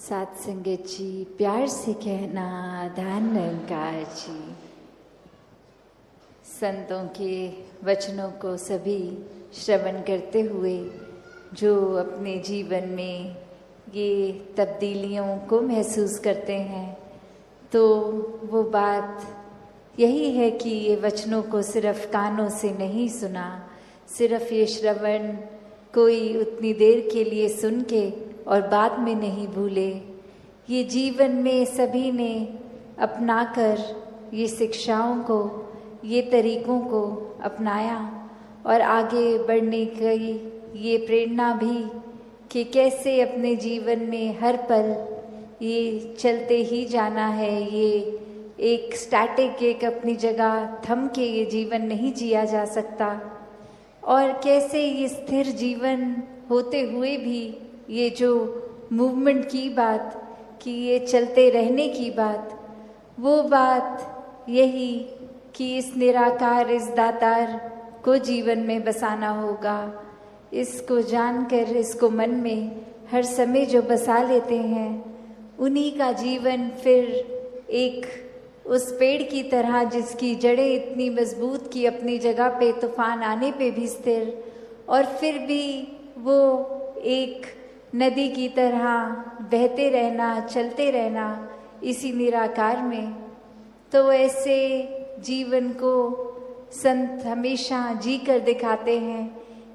साथ संगत जी, प्यार से कहना दान निरंकार जी। संतों के वचनों को सभी श्रवण करते हुए जो अपने जीवन में ये तब्दीलियों को महसूस करते हैं, तो वो बात यही है कि ये वचनों को सिर्फ कानों से नहीं सुना, सिर्फ ये श्रवण कोई उतनी देर के लिए सुन के और बाद में नहीं भूले। ये जीवन में सभी ने अपनाकर ये शिक्षाओं को, ये तरीकों को अपनाया और आगे बढ़ने की ये प्रेरणा भी कि कैसे अपने जीवन में हर पल ये चलते ही जाना है। ये एक स्टैटिक, एक अपनी जगह थम के ये जीवन नहीं जिया जा सकता, और कैसे ये स्थिर जीवन होते हुए भी ये जो मूवमेंट की बात, कि ये चलते रहने की बात, वो बात यही कि इस निराकार, इस दातार को जीवन में बसाना होगा। इसको जानकर, इसको मन में हर समय जो बसा लेते हैं, उन्हीं का जीवन फिर एक उस पेड़ की तरह जिसकी जड़ें इतनी मजबूत कि अपनी जगह पे तूफान आने पे भी स्थिर, और फिर भी वो एक नदी की तरह बहते रहना, चलते रहना इसी निराकार में। तो ऐसे जीवन को संत हमेशा जी कर दिखाते हैं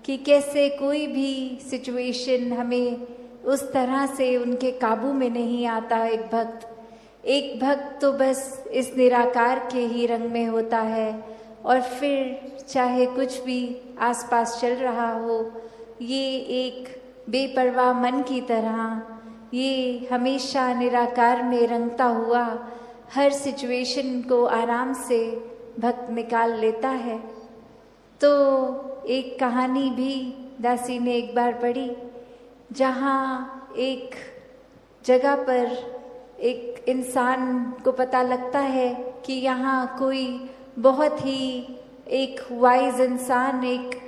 कि कैसे कोई भी सिचुएशन हमें उस तरह से उनके काबू में नहीं आता। एक भक्त तो बस इस निराकार के ही रंग में होता है, और फिर चाहे कुछ भी आसपास चल रहा हो, ये एक बेपरवाह मन की तरह ये हमेशा निराकार में रंगता हुआ हर सिचुएशन को आराम से भक्त निकाल लेता है। तो एक कहानी भी दासी ने एक बार पढ़ी, जहाँ एक जगह पर एक इंसान को पता लगता है कि यहाँ कोई बहुत ही एक वाइज इंसान एक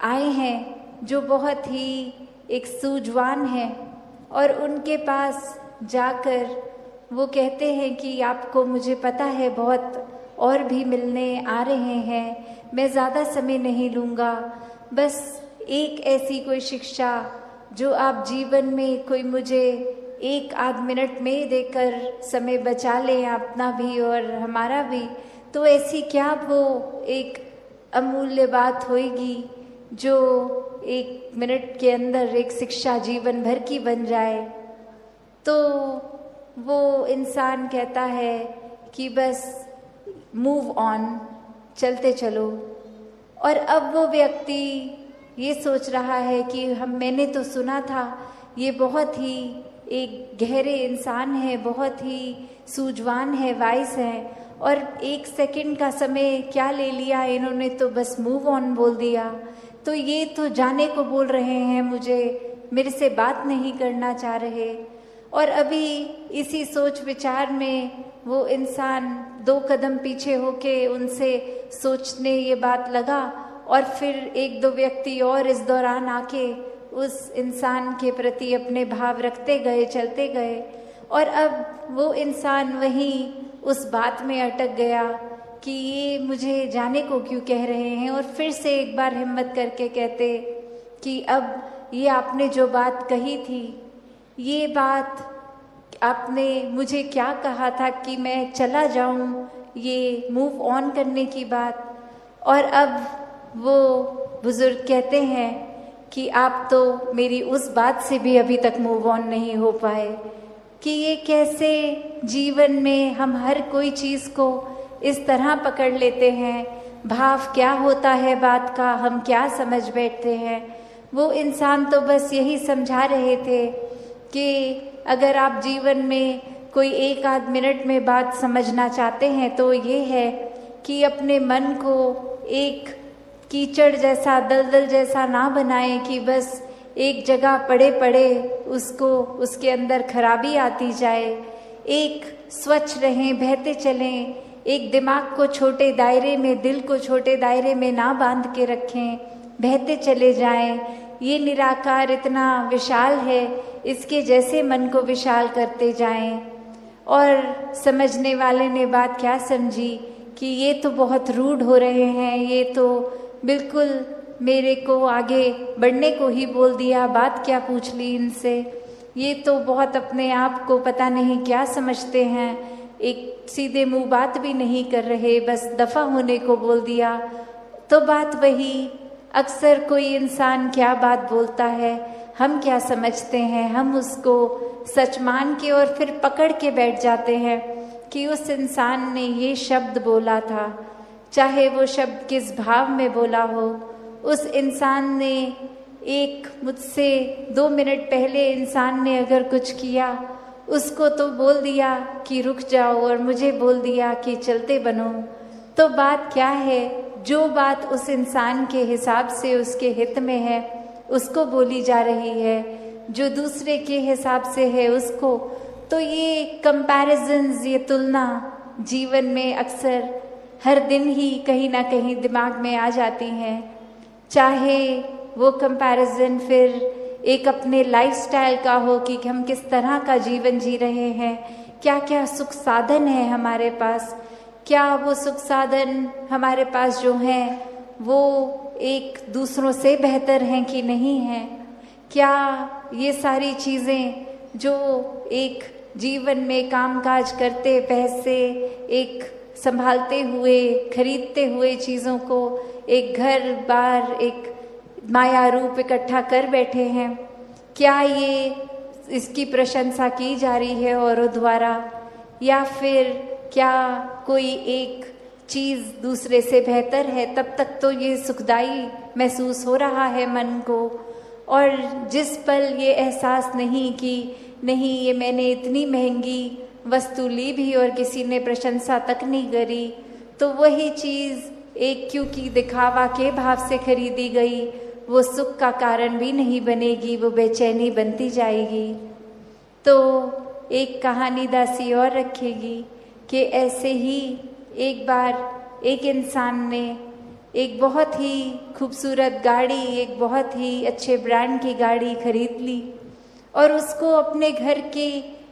आए हैं जो बहुत ही एक सूझवान है, और उनके पास जाकर वो कहते हैं कि आपको मुझे पता है बहुत और भी मिलने आ रहे हैं, मैं ज़्यादा समय नहीं लूँगा, बस एक ऐसी कोई शिक्षा जो आप जीवन में कोई मुझे 1-8 मिनट में देकर समय बचा लें, अपना भी और हमारा भी। तो ऐसी क्या वो एक अमूल्य बात होगी जो 1 मिनट के अंदर एक शिक्षा जीवन भर की बन जाए। तो वो इंसान कहता है कि बस मूव ऑन, चलते चलो। और अब वो व्यक्ति ये सोच रहा है कि मैंने तो सुना था ये बहुत ही एक गहरे इंसान है, बहुत ही सूझवान है, वाइस है, और 1 सेकंड का समय क्या ले लिया इन्होंने, तो बस मूव ऑन बोल दिया। तो ये तो जाने को बोल रहे हैं मुझे, मेरे से बात नहीं करना चाह रहे। और अभी इसी सोच विचार में वो इंसान 2 कदम पीछे होके उनसे सोचने ये बात लगा, और फिर 1-2 व्यक्ति और इस दौरान आके उस इंसान के प्रति अपने भाव रखते गए, चलते गए। और अब वो इंसान वहीं उस बात में अटक गया कि ये मुझे जाने को क्यों कह रहे हैं, और फिर से एक बार हिम्मत करके कहते कि अब ये आपने जो बात कही थी, ये बात आपने मुझे क्या कहा था कि मैं चला जाऊं, ये मूव ऑन करने की बात। और अब वो बुजुर्ग कहते हैं कि आप तो मेरी उस बात से भी अभी तक मूव ऑन नहीं हो पाए, कि ये कैसे जीवन में हम हर कोई चीज़ को इस तरह पकड़ लेते हैं, भाव क्या होता है बात का हम क्या समझ बैठते हैं। वो इंसान तो बस यही समझा रहे थे कि अगर आप जीवन में कोई 1-8 मिनट में बात समझना चाहते हैं तो ये है कि अपने मन को एक कीचड़ जैसा, दलदल जैसा ना बनाएं कि बस एक जगह पड़े पड़े उसको उसके अंदर खराबी आती जाए। एक स्वच्छ रहें, बहते चलें, एक दिमाग को छोटे दायरे में, दिल को छोटे दायरे में ना बांध के रखें, बहते चले जाएं। ये निराकार इतना विशाल है, इसके जैसे मन को विशाल करते जाएं। और समझने वाले ने बात क्या समझी कि ये तो बहुत रूड हो रहे हैं, ये तो बिल्कुल मेरे को आगे बढ़ने को ही बोल दिया, बात क्या पूछ ली इनसे, ये तो बहुत अपने आप को पता नहीं क्या समझते हैं, एक सीधे मुंह बात भी नहीं कर रहे, बस दफा होने को बोल दिया। तो बात वही, अक्सर कोई इंसान क्या बात बोलता है, हम क्या समझते हैं, हम उसको सच मान के और फिर पकड़ के बैठ जाते हैं कि उस इंसान ने ये शब्द बोला था, चाहे वो शब्द किस भाव में बोला हो। उस इंसान ने एक मुझसे 2 मिनट पहले इंसान ने अगर कुछ किया, उसको तो बोल दिया कि रुक जाओ और मुझे बोल दिया कि चलते बनो। तो बात क्या है, जो बात उस इंसान के हिसाब से उसके हित में है उसको बोली जा रही है, जो दूसरे के हिसाब से है उसको। तो ये कंपैरिजन्स, ये तुलना जीवन में अक्सर हर दिन ही कहीं ना कहीं दिमाग में आ जाती हैं। चाहे वो कंपैरिजन फिर एक अपने लाइफस्टाइल का हो कि हम किस तरह का जीवन जी रहे हैं, क्या क्या सुख साधन है हमारे पास, क्या वो सुख साधन हमारे पास जो हैं वो एक दूसरों से बेहतर हैं कि नहीं हैं, क्या ये सारी चीज़ें जो एक जीवन में कामकाज करते, पैसे एक संभालते हुए, खरीदते हुए चीज़ों को, एक घर बार, एक माया रूप इकट्ठा कर बैठे हैं, क्या ये इसकी प्रशंसा की जा रही है औरों द्वारा, या फिर क्या कोई एक चीज़ दूसरे से बेहतर है। तब तक तो ये सुखदाई महसूस हो रहा है मन को, और जिस पल ये एहसास नहीं कि नहीं ये मैंने इतनी महंगी वस्तु ली भी और किसी ने प्रशंसा तक नहीं करी, तो वही चीज़ एक क्योंकि दिखावा के भाव से खरीदी गई वो सुख का कारण भी नहीं बनेगी, वो बेचैनी बनती जाएगी। तो एक कहानी दासी और रखेगी कि ऐसे ही एक बार एक इंसान ने एक बहुत ही खूबसूरत गाड़ी, एक बहुत ही अच्छे ब्रांड की गाड़ी खरीद ली और उसको अपने घर के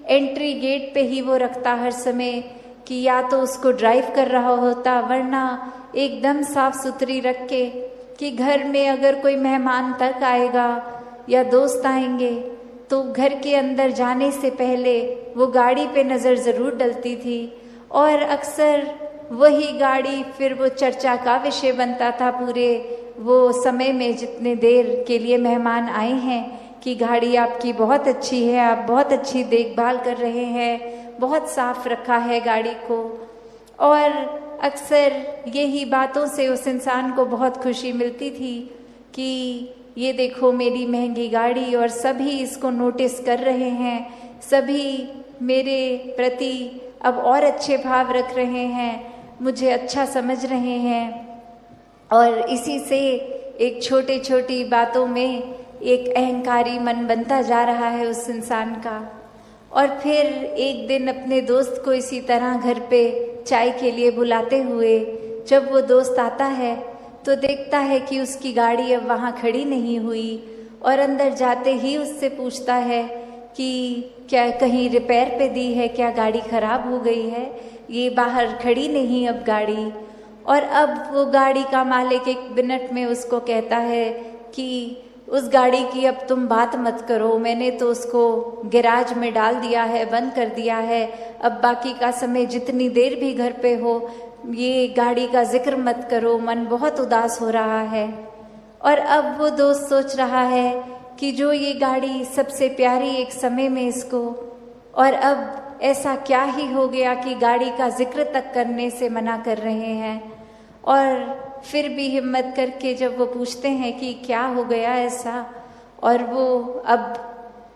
एंट्री गेट पे ही वो रखता हर समय कि या तो उसको ड्राइव कर रहा होता, वरना एकदम साफ सुथरी रख के कि घर में अगर कोई मेहमान तक आएगा या दोस्त आएंगे तो घर के अंदर जाने से पहले वो गाड़ी पे नज़र ज़रूर डलती थी। और अक्सर वही गाड़ी फिर वो चर्चा का विषय बनता था पूरे वो समय में, जितने देर के लिए मेहमान आए हैं, कि गाड़ी आपकी बहुत अच्छी है, आप बहुत अच्छी देखभाल कर रहे हैं, बहुत साफ रखा है गाड़ी को। और अक्सर यही बातों से उस इंसान को बहुत खुशी मिलती थी कि ये देखो मेरी महंगी गाड़ी, और सभी इसको नोटिस कर रहे हैं, सभी मेरे प्रति अब और अच्छे भाव रख रहे हैं, मुझे अच्छा समझ रहे हैं। और इसी से एक छोटी छोटी बातों में एक अहंकारी मन बनता जा रहा है उस इंसान का। और फिर एक दिन अपने दोस्त को इसी तरह घर पे चाय के लिए बुलाते हुए जब वो दोस्त आता है तो देखता है कि उसकी गाड़ी अब वहाँ खड़ी नहीं हुई, और अंदर जाते ही उससे पूछता है कि क्या कहीं रिपेयर पे दी है, क्या गाड़ी ख़राब हो गई है, ये बाहर खड़ी नहीं अब गाड़ी। और अब वो गाड़ी का मालिक 1 मिनट में उसको कहता है कि उस गाड़ी की अब तुम बात मत करो, मैंने तो उसको गैराज में डाल दिया है, बंद कर दिया है, अब बाकी का समय जितनी देर भी घर पे हो ये गाड़ी का जिक्र मत करो, मन बहुत उदास हो रहा है। और अब वो दोस्त सोच रहा है कि जो ये गाड़ी सबसे प्यारी एक समय में इसको, और अब ऐसा क्या ही हो गया कि गाड़ी का जिक्र तक करने से मना कर रहे हैं। और फिर भी हिम्मत करके जब वो पूछते हैं कि क्या हो गया ऐसा, और वो अब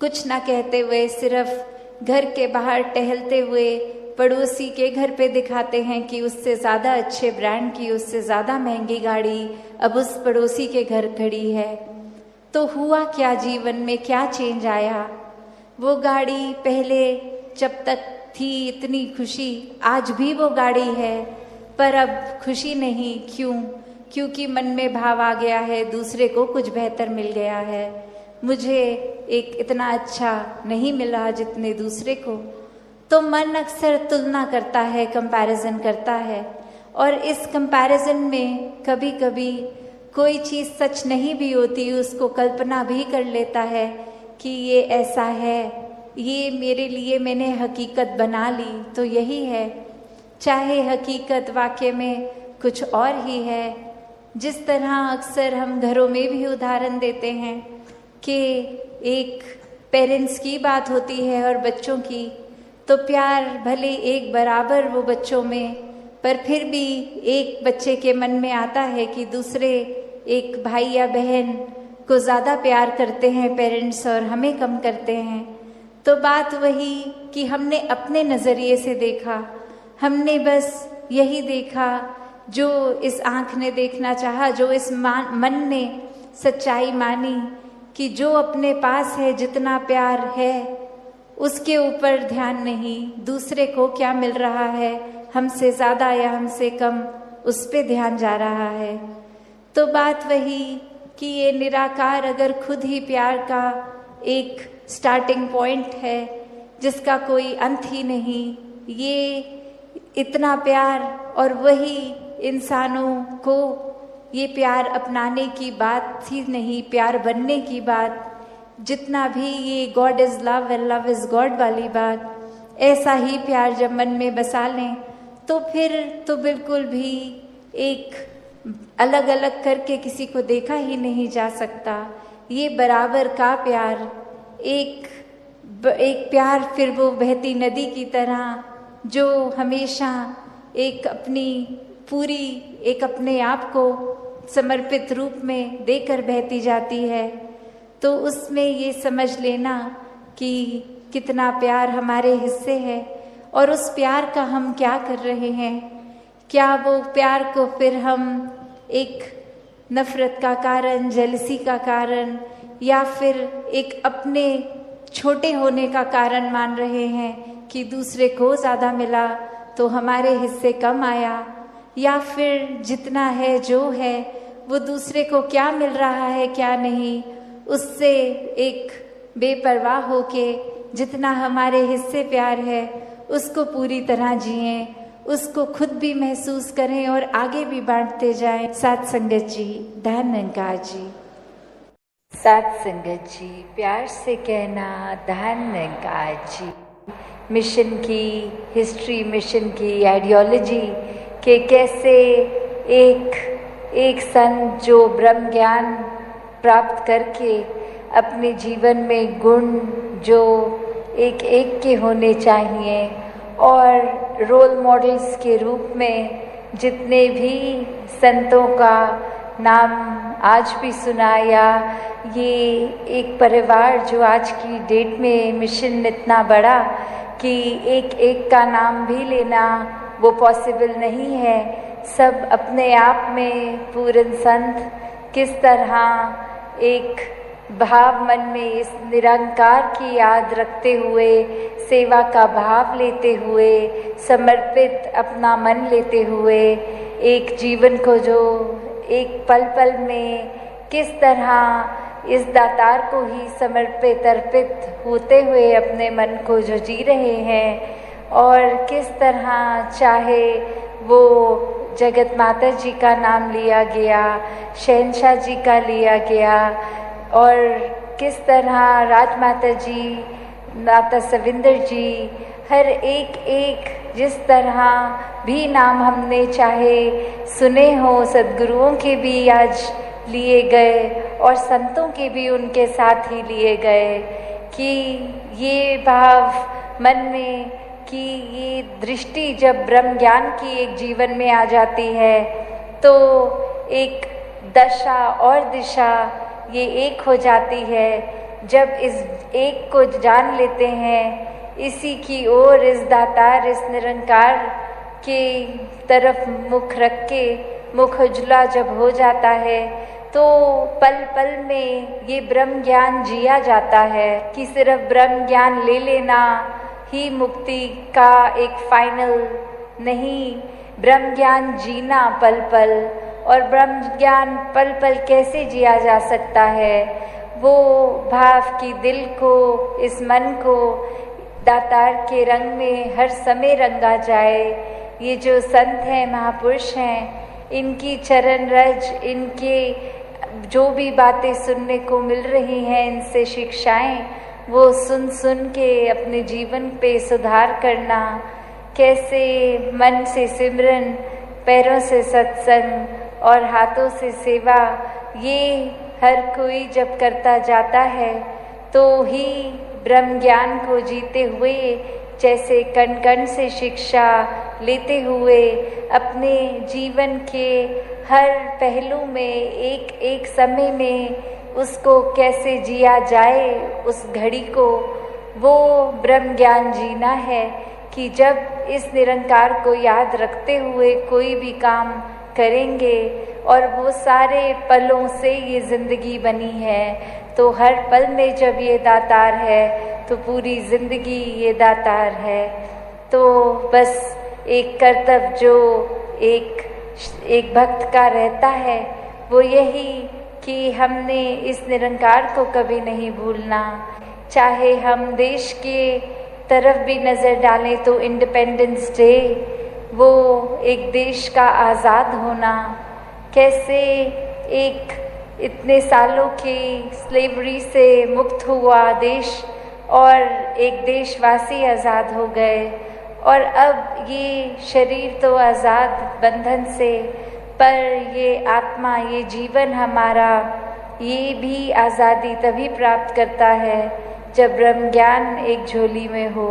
कुछ ना कहते हुए सिर्फ घर के बाहर टहलते हुए पड़ोसी के घर पे दिखाते हैं कि उससे ज़्यादा अच्छे ब्रांड की, उससे ज़्यादा महंगी गाड़ी अब उस पड़ोसी के घर खड़ी है। तो हुआ क्या जीवन में, क्या चेंज आया? वो गाड़ी पहले जब तक थी इतनी खुशी, आज भी वो गाड़ी है, पर अब खुशी नहीं। क्यों? क्योंकि मन में भाव आ गया है, दूसरे को कुछ बेहतर मिल गया है। मुझे एक इतना अच्छा नहीं मिला जितने दूसरे को, तो मन अक्सर तुलना करता है, कंपैरिजन करता है। और इस कंपैरिजन में कभी कभी कोई चीज़ सच नहीं भी होती, उसको कल्पना भी कर लेता है कि ये ऐसा है, ये मेरे लिए मैंने हकीकत बना ली तो यही है, चाहे हकीकत वाकई में कुछ और ही है। जिस तरह अक्सर हम घरों में भी उदाहरण देते हैं कि एक पेरेंट्स की बात होती है और बच्चों की, तो प्यार भले एक बराबर वो बच्चों में, पर फिर भी एक बच्चे के मन में आता है कि दूसरे एक भाई या बहन को ज़्यादा प्यार करते हैं पेरेंट्स और हमें कम करते हैं। तो बात वही कि हमने अपने नज़रिए से देखा, हमने बस यही देखा जो इस आँख ने देखना चाहा, जो इस मन ने सच्चाई मानी कि जो अपने पास है, जितना प्यार है उसके ऊपर ध्यान नहीं, दूसरे को क्या मिल रहा है, हमसे ज़्यादा या हमसे कम, उस पे ध्यान जा रहा है। तो बात वही कि ये निराकार अगर खुद ही प्यार का एक स्टार्टिंग पॉइंट है जिसका कोई अंत ही नहीं, ये इतना प्यार और वही इंसानों को ये प्यार अपनाने की बात ही नहीं, प्यार बनने की बात, जितना भी ये God is love and love is God वाली बात, ऐसा ही प्यार जब मन में बसा लें तो फिर तो बिल्कुल भी एक अलग अलग करके किसी को देखा ही नहीं जा सकता। ये बराबर का प्यार, एक प्यार फिर वो बहती नदी की तरह जो हमेशा एक अपनी पूरी एक अपने आप को समर्पित रूप में देकर बहती जाती है। तो उसमें ये समझ लेना कि कितना प्यार हमारे हिस्से है और उस प्यार का हम क्या कर रहे हैं। क्या वो प्यार को फिर हम एक नफ़रत का कारण, जेलसी का कारण या फिर एक अपने छोटे होने का कारण मान रहे हैं कि दूसरे को ज़्यादा मिला तो हमारे हिस्से कम आया, या फिर जितना है जो है वो दूसरे को क्या मिल रहा है क्या नहीं, उससे एक बेपरवाह होके जितना हमारे हिस्से प्यार है उसको पूरी तरह जिएं, उसको खुद भी महसूस करें और आगे भी बांटते जाएं। साथ संगत जी, धन निरंकार जी। साथ संगत जी, प्यार से कहना धन निरंकार जी। मिशन की हिस्ट्री, मिशन की आइडियोलॉजी के कैसे एक संत जो ब्रह्म ज्ञान प्राप्त करके अपने जीवन में गुण जो एक एक के होने चाहिए और रोल मॉडल्स के रूप में जितने भी संतों का नाम आज भी सुना, या ये एक परिवार जो आज की डेट में मिशन इतना बड़ा कि एक एक का नाम भी लेना वो पॉसिबल नहीं है। सब अपने आप में पूर्ण संत किस तरह एक भाव मन में इस निरंकार की याद रखते हुए, सेवा का भाव लेते हुए, समर्पित अपना मन लेते हुए एक जीवन को जो एक पल पल में किस तरह इस दातार को ही समर्पित अर्पित होते हुए अपने मन को जो जी रहे हैं, और किस तरह चाहे वो जगत माता जी का नाम लिया गया, शहंशाह जी का लिया गया, और किस तरह राजमाता जी, माता सविंदर जी, हर एक जिस तरह भी नाम हमने चाहे सुने हो, सद्गुरुओं के भी आज लिए गए और संतों के भी उनके साथ ही लिए गए, कि ये भाव मन में कि ये दृष्टि जब ब्रह्म ज्ञान की एक जीवन में आ जाती है तो एक दशा और दिशा ये एक हो जाती है। जब इस एक को जान लेते हैं, इसी की ओर, इस दातार, इस निरंकार के तरफ मुख रख के मुख उजला जब हो जाता है तो पल पल में ये ब्रह्म ज्ञान जिया जाता है कि सिर्फ ब्रह्म ज्ञान ले लेना ही मुक्ति का एक फाइनल नहीं, ब्रह्म ज्ञान जीना पल पल। और ब्रह्म ज्ञान पल पल कैसे जिया जा सकता है, वो भाव की दिल को, इस मन को दातार के रंग में हर समय रंगा जाए। ये जो संत हैं, महापुरुष हैं, इनकी चरण रज, इनके जो भी बातें सुनने को मिल रही हैं, इनसे शिक्षाएं, वो सुन सुन के अपने जीवन पे सुधार करना। कैसे मन से सिमरन, पैरों से सत्संग और हाथों से सेवा, ये हर कोई जब करता जाता है तो ही ब्रह्म ज्ञान को जीते हुए, जैसे कण कण से शिक्षा लेते हुए अपने जीवन के हर पहलू में एक एक समय में उसको कैसे जिया जाए, उस घड़ी को, वो ब्रह्म ज्ञान जीना है कि जब इस निरंकार को याद रखते हुए कोई भी काम करेंगे, और वो सारे पलों से ये जिंदगी बनी है, तो हर पल में जब ये दातार है तो पूरी जिंदगी ये दातार है। तो बस एक कर्तव्य जो एक भक्त का रहता है वो यही कि हमने इस निरंकार को कभी नहीं भूलना। चाहे हम देश के तरफ भी नज़र डालें तो इंडिपेंडेंस डे, वो एक देश का आज़ाद होना, कैसे एक इतने सालों की स्लेवरी से मुक्त हुआ देश और एक देशवासी आज़ाद हो गए, और अब ये शरीर तो आज़ाद बंधन से, पर ये आत्मा, ये जीवन हमारा, ये भी आज़ादी तभी प्राप्त करता है जब ब्रह्म ज्ञान एक झोली में हो।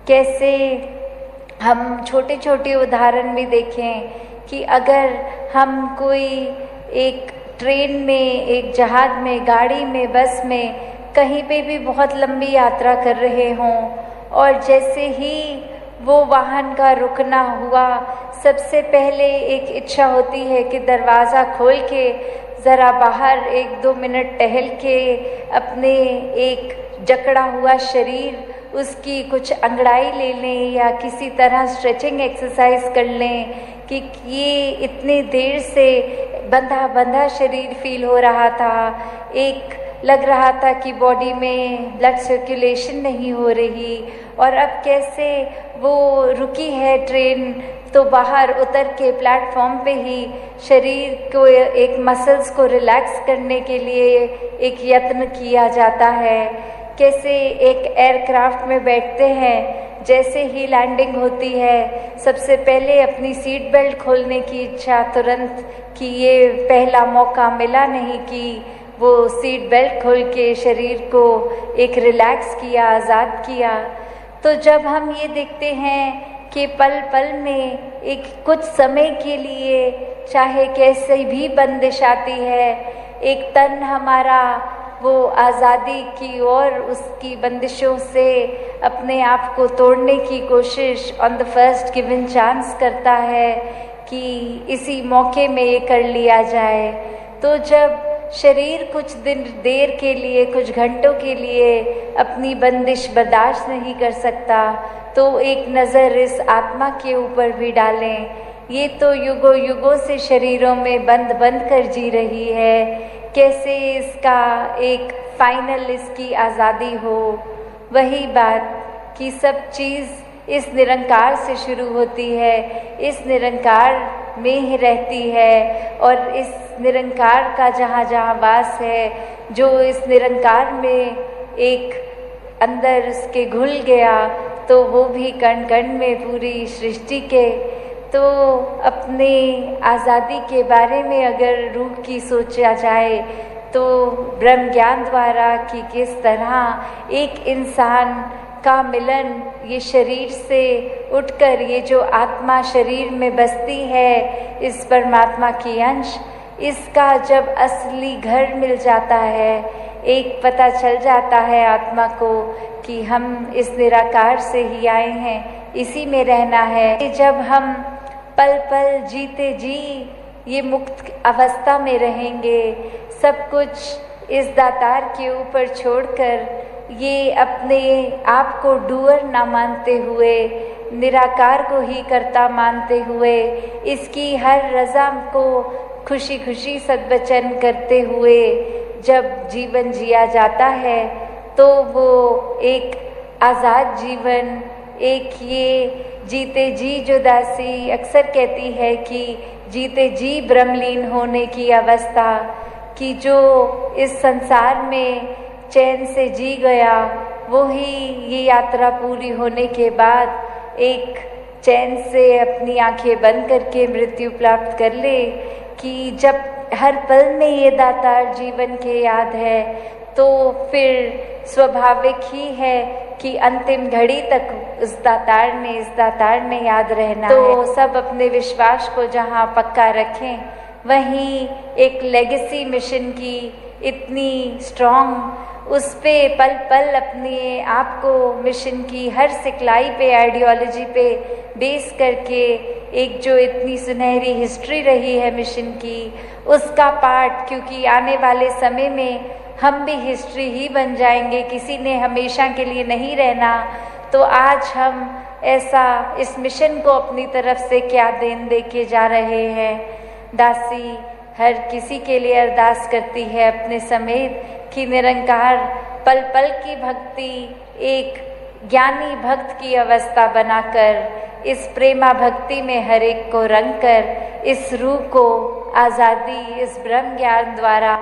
कैसे हम छोटे छोटे उदाहरण भी देखें कि अगर हम कोई एक ट्रेन में, एक जहाज में, गाड़ी में, बस में, कहीं पे भी बहुत लंबी यात्रा कर रहे हों, और जैसे ही वो वाहन का रुकना हुआ, सबसे पहले एक इच्छा होती है कि दरवाज़ा खोल के ज़रा बाहर 1-2 मिनट टहल के अपने एक जकड़ा हुआ शरीर, उसकी कुछ अंगड़ाई ले लें या किसी तरह स्ट्रेचिंग एक्सरसाइज कर लें, कि ये इतनी देर से बंधा बंधा शरीर फील हो रहा था, एक लग रहा था कि बॉडी में ब्लड सर्कुलेशन नहीं हो रही, और अब कैसे वो रुकी है ट्रेन, तो बाहर उतर के प्लेटफॉर्म पे ही शरीर को, एक मसल्स को रिलैक्स करने के लिए एक यत्न किया जाता है। कैसे एक एयरक्राफ्ट में बैठते हैं, जैसे ही लैंडिंग होती है सबसे पहले अपनी सीट बेल्ट खोलने की इच्छा तुरंत, कि ये पहला मौका मिला नहीं कि वो सीट बेल्ट खोल के शरीर को एक रिलैक्स किया, आज़ाद किया। तो जब हम ये देखते हैं कि पल पल में एक कुछ समय के लिए चाहे कैसे भी बंदिश आती है, एक तन हमारा वो आज़ादी की ओर, उसकी बंदिशों से अपने आप को तोड़ने की कोशिश on the first given chance करता है कि इसी मौके में ये कर लिया जाए। तो जब शरीर कुछ देर के लिए, कुछ घंटों के लिए अपनी बंदिश बर्दाश्त नहीं कर सकता, तो एक नज़र इस आत्मा के ऊपर भी डालें। ये तो युगों युगों से शरीरों में बंद कर जी रही है, कैसे इसका एक फाइनल, इसकी आज़ादी हो। वही बात कि सब चीज़ इस निरंकार से शुरू होती है, इस निरंकार में ही रहती है, और इस निरंकार का जहाँ जहाँ वास है, जो इस निरंकार में एक अंदर उसके घुल गया, तो वो भी कण कण में पूरी सृष्टि के। तो अपने आज़ादी के बारे में अगर रूह की सोचा जाए तो ब्रह्म ज्ञान द्वारा कि किस तरह एक इंसान का मिलन ये शरीर से उठकर, ये जो आत्मा शरीर में बसती है, इस परमात्मा की अंश, इसका जब असली घर मिल जाता है, एक पता चल जाता है आत्मा को कि हम इस निराकार से ही आए हैं, इसी में रहना है। जब हम पल पल जीते जी ये मुक्त अवस्था में रहेंगे, सब कुछ इस दातार के ऊपर छोड़कर, ये अपने आप को डूअर ना मानते हुए, निराकार को ही कर्ता मानते हुए, इसकी हर रज़ा को खुशी खुशी सद्वचन करते हुए जब जीवन जिया जाता है तो वो एक आज़ाद जीवन, एक ये जीते जी जो दासी अक्सर कहती है कि जीते जी ब्रह्मलीन होने की अवस्था, कि जो इस संसार में चैन से जी गया वो ही ये यात्रा पूरी होने के बाद एक चैन से अपनी आंखें बंद करके मृत्यु प्राप्त कर ले। कि जब हर पल में ये दातार जीवन के याद है तो फिर स्वाभाविक ही है कि अंतिम घड़ी तक इस दातार ने याद रहना है। तो सब अपने विश्वास को जहाँ पक्का रखें, वहीं एक लेगेसी मिशन की इतनी स्ट्रॉन्ग, उस पे पल पल अपने आप को मिशन की हर सिखलाई पे, आइडियोलॉजी पे बेस करके एक जो इतनी सुनहरी हिस्ट्री रही है मिशन की, उसका पार्ट, क्योंकि आने वाले समय में हम भी हिस्ट्री ही बन जाएंगे, किसी ने हमेशा के लिए नहीं रहना। तो आज हम ऐसा इस मिशन को अपनी तरफ से क्या देन दे के जा रहे हैं। दासी हर किसी के लिए अरदास करती है अपने समेत कि निरंकार पल पल की भक्ति एक ज्ञानी भक्त की अवस्था बनाकर, इस प्रेमा भक्ति में हर एक को रंग कर, इस रूह को आज़ादी, इस ब्रह्म ज्ञान द्वारा